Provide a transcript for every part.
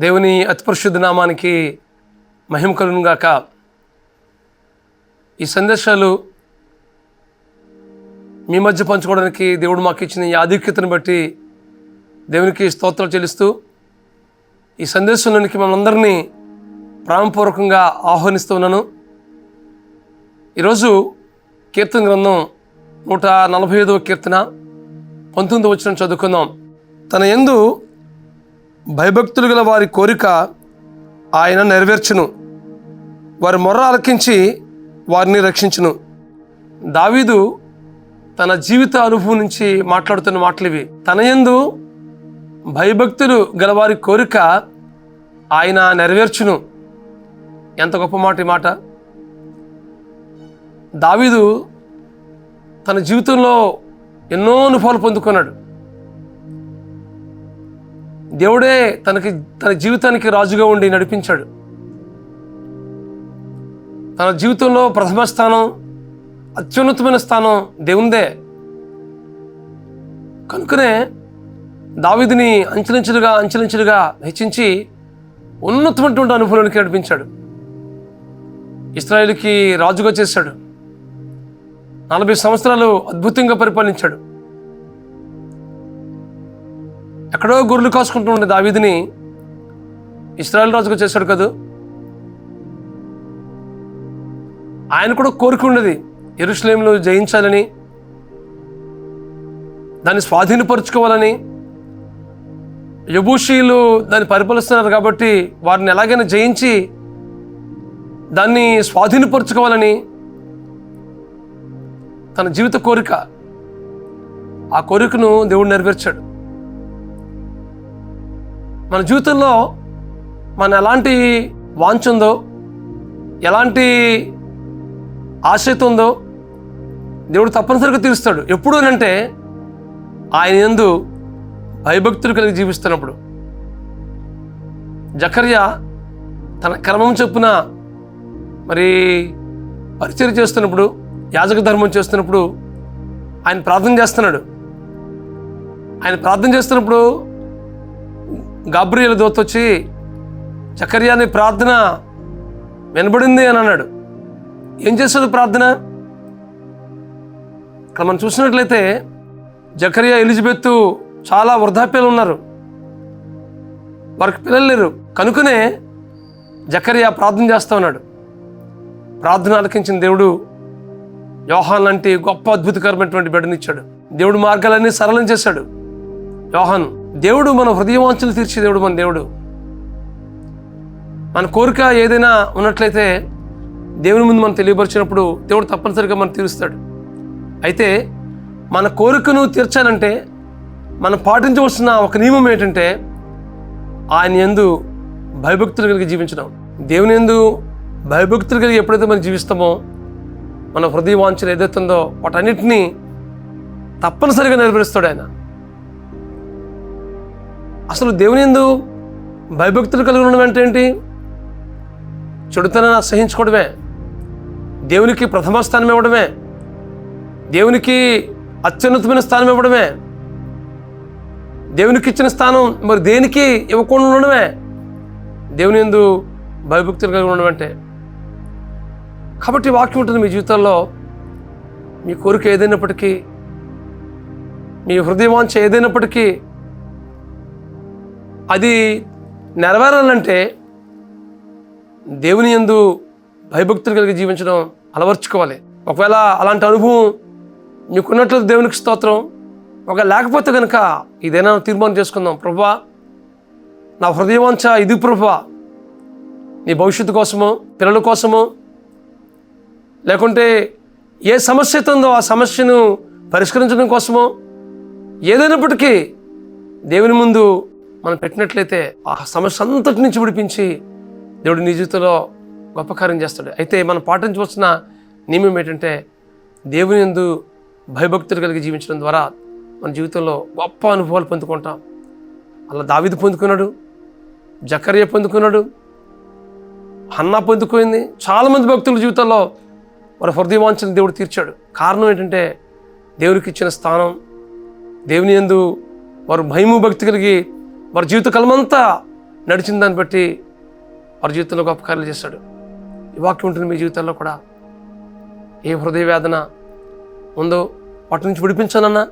దేవుని అతి పరిశుద్ధ నామానికి మహిమ కలుగును గాక. ఈ సందేశాలు మీ మధ్య పంచుకోవడానికి దేవుడు మాకు ఇచ్చిన ఈ ఆధిక్యతను బట్టి దేవునికి స్తోత్రాలు చెల్లిస్తూ ఈ సందేశంలోనికి మనందరినీ ప్రేమపూర్వకంగా ఆహ్వానిస్తూ ఉన్నాను. ఈరోజు కీర్తన గ్రంథం 145వ కీర్తన 19వ వచనం చదువుకుందాం. తన యందు భయభక్తులు గల వారి కోరిక ఆయన నెరవేర్చును, వారి మొర్ర ఆలకించి వారిని రక్షించును. దావీదు తన జీవిత అనుభవం నుంచి మాట్లాడుతున్న మాటలు ఇవి. తన యందు భయభక్తులు గల వారి కోరిక ఆయన నెరవేర్చును. ఎంత గొప్ప మాట ఈ మాట. దావీదు తన జీవితంలో ఎన్నో అనుభవాలు పొందుకున్నాడు. దేవుడే తన జీవితానికి రాజుగా ఉండి నడిపించాడు. తన జీవితంలో ప్రథమ స్థానం, అత్యున్నతమైన స్థానం దేవునిదే. కనుకనే దావీదుని అంచెలంచెలుగా హెచ్చించి ఉన్నతమైనటువంటి అనుభవానికి నడిపించాడు. ఇశ్రాయేలుకి రాజుగా చేశాడు. 40 సంవత్సరాలు అద్భుతంగా పరిపాలించాడు. ఎక్కడో గొర్రెలు కాసుకుంటూ ఉండే దావీదుని ఇశ్రాయేలు రాజుగా చేశాడు కదా. ఆయన కూడా కోరిక ఉండేది, యెరూషలేమును జయించాలని, దాన్ని స్వాధీనపరుచుకోవాలని. యెబూషీయులు దాన్ని పరిపాలిస్తున్నారు కాబట్టి వారిని ఎలాగైనా జయించి దాన్ని స్వాధీనపరుచుకోవాలని తన జీవిత కోరిక. ఆ కోరికను దేవుడు నెరవేర్చాడు. మన జీవితంలో మన ఎలాంటి వాంఛ ఉందో, ఎలాంటి ఆశతో ఉందో దేవుడు తప్పనిసరిగా తీరుస్తాడు. ఎప్పుడు అంటే ఆయన యందు భయభక్తులు కలిగి జీవిస్తున్నప్పుడు. జకర్యా తన క్రమం చొప్పున మరి పరిచర్య చేస్తున్నప్పుడు, యాజక ధర్మం చేస్తున్నప్పుడు ఆయన ప్రార్థన చేస్తున్నప్పుడు గాబ్రియేలు దూత వచ్చి జకర్యా నీ ప్రార్థన వినబడింది అని అన్నాడు. ఏం చేశాడు ప్రార్థన? ఇక్కడ మనం చూసినట్లయితే జకర్యా, ఎలిజబెత్ చాలా వృద్ధాప్యాలు ఉన్నారు, వారికి పిల్లలు లేరు. కనుకనే జకర్యా ప్రార్థన చేస్తూ ఉన్నాడు. ప్రార్థన ఆలకించిన దేవుడు యోహాన్ లాంటి గొప్ప అద్భుతకరమైనటువంటి బిడ్డనిచ్చాడు. దేవుడు మార్గాలన్నీ సరళం చేశాడు. యోహాను దేవుడు మన హృదయవాంఛలు తీర్చే దేవుడు. మన దేవుడు మన కోరిక ఏదైనా ఉన్నట్లయితే దేవుని ముందు మనం తెలియపరిచినప్పుడు దేవుడు తప్పనిసరిగా మనం తీరుస్తాడు. అయితే మన కోరికను తీర్చాలంటే మనం పాటించవలసిన ఒక నియమం ఏంటంటే ఆయన యందు భయభక్తులు కలిగి జీవించడం. దేవుని యందు భయభక్తులు కలిగి ఎప్పుడైతే మనం జీవిస్తామో మన హృదయ వాంఛలు ఏదైతుందో వాటన్నిటినీ తప్పనిసరిగా నెరవేరుస్తాడు ఆయన. అసలు దేవుని యందు భయభక్తులు కలిగి ఉండడం అంటే ఏంటి? చెడుతనాన్ని సహించుకోవడమే, దేవునికి ప్రథమ స్థానం ఇవ్వడమే, దేవునికి అత్యున్నతమైన స్థానం ఇవ్వడమే, దేవునికి ఇచ్చిన స్థానం మరి దేనికి ఇవ్వకుండా ఉండడమే దేవుని యందు భయభక్తులు కలిగి ఉండడం అంటే. కాబట్టి వాక్యం ఉంటుంది మీ జీవితంలో. మీ కోరిక ఏదైనప్పటికీ, మీ హృదయవాంఛ ఏదైనప్పటికీ అది నెరవేరాలంటే దేవుని యందు భయభక్తులు కలిగి జీవించడం అలవర్చుకోవాలి. ఒకవేళ అలాంటి అనుభవం మీకున్నట్లు దేవునికి స్తోత్రం. ఒకవేళ లేకపోతే కనుక ఇదైనా తీర్మానం చేసుకుందాం. ప్రభువా, నా హృదయవాంఛ ఇది ప్రభువా, నీ భవిష్యత్తు కోసమో, పిల్లల కోసమో, లేకుంటే ఏ సమస్య ఉందో ఆ సమస్యను పరిష్కరించడం కోసమో, ఏదైనప్పటికీ దేవుని ముందు మనం పెట్టినట్లయితే ఆ సమస్య అంతటి నుంచి విడిపించి దేవుడు నీ జీవితంలో గొప్ప కార్యం చేస్తాడు. అయితే మనం పాటించవలసిన నియమం ఏంటంటే దేవుని యందు భయభక్తులు కలిగి జీవించడం ద్వారా మన జీవితంలో గొప్ప అనుభవాలు పొందుకుంటాం. అలా దావీదు పొందుకున్నాడు, జకర్యా పొందుకున్నాడు, హన్నా పొందుకుంది. చాలామంది భక్తుల జీవితంలో వారి హృదయవాంఛను దేవుడు తీర్చాడు. కారణం ఏంటంటే దేవునికి ఇచ్చిన స్థానం, దేవుని యందు వారు భయము భక్తి కలిగి వారి జీవిత కాలమంతా నడిచిన దాన్ని బట్టి వారి జీవితంలో గొప్ప కార్యాలు చేశాడు. ఈ వాక్యం ఉంటుంది మీ జీవితాల్లో కూడా. ఏ హృదయ వేదన ఉందో వాటి నుంచి విడిపించాలన్నా,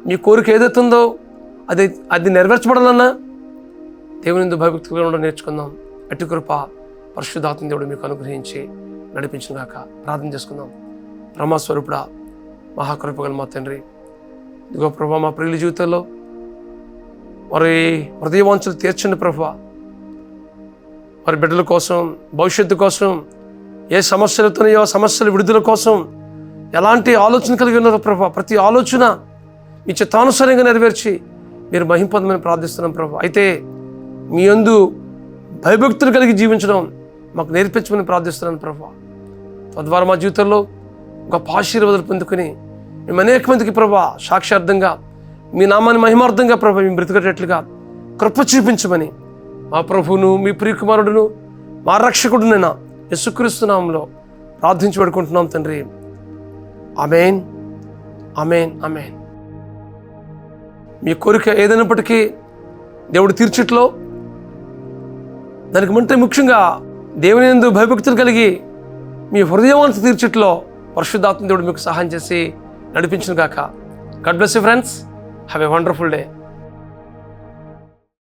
మీ కోరిక ఏదైతే ఉందో అది నెరవేర్చబడాలన్నా దేవుని యందు భయభక్తులుగా ఉండడం నేర్చుకుందాం. అట్టి కృప పరిశుద్ధాత్మ దేవుడు మీకు అనుగ్రహించి నడిపించిన గాక. ప్రార్థన చేసుకుందాం. బ్రహ్మస్వరూపుడా, మహాకృపగల మా తండ్రి, ఇదిగో ప్రభా, మా ప్రియుల జీవితంలో వారి హృదయవాంఛలు తీర్చండి ప్రభా. వారి బిడ్డల కోసం, భవిష్యత్తు కోసం, ఏ సమస్యలతోనో సమస్యల విడుదల కోసం ఎలాంటి ఆలోచన కలిగి ఉన్నారో ప్రభా, ప్రతి ఆలోచన మీ చిత్తానుసారంగా నెరవేర్చి మీరు మహిమ పొందమని ప్రార్థిస్తున్నాం ప్రభా. అయితే మీ యందు భయభక్తులు కలిగి జీవించడం మాకు నేర్పించమని ప్రార్థిస్తున్నాను ప్రభా. తద్వారా మా జీవితంలో గొప్ప ఆశీర్వాదాలు పొందుకొని మేము అనేక మందికి ప్రభా సాక్ష్యార్థంగా మీ నామాన్ని మహిమార్థంగా ప్రభా మేము బ్రతికేటట్లుగా కృప చూపించమని మా ప్రభువును, మీ ప్రియకుమారుడును, మా రక్షకుడునైనా యేసుక్రీస్తు నామములో ప్రార్థించి పెడుకుంటున్నాం తండ్రి. ఆమేన్, ఆమేన్, ఆమేన్. మీ కోరిక ఏదైనప్పటికీ దేవుడు తీర్చిట్లో, దానికి మంటే ముఖ్యంగా దేవుని యందు భయభక్తులు కలిగి మీ హృదయవాంఛ తీర్చిట్లో పరిశుద్ధాత్మ దేవుడు మీకు సహాయం చేసి నడిపించును గాక. God bless you friends. Have a wonderful day.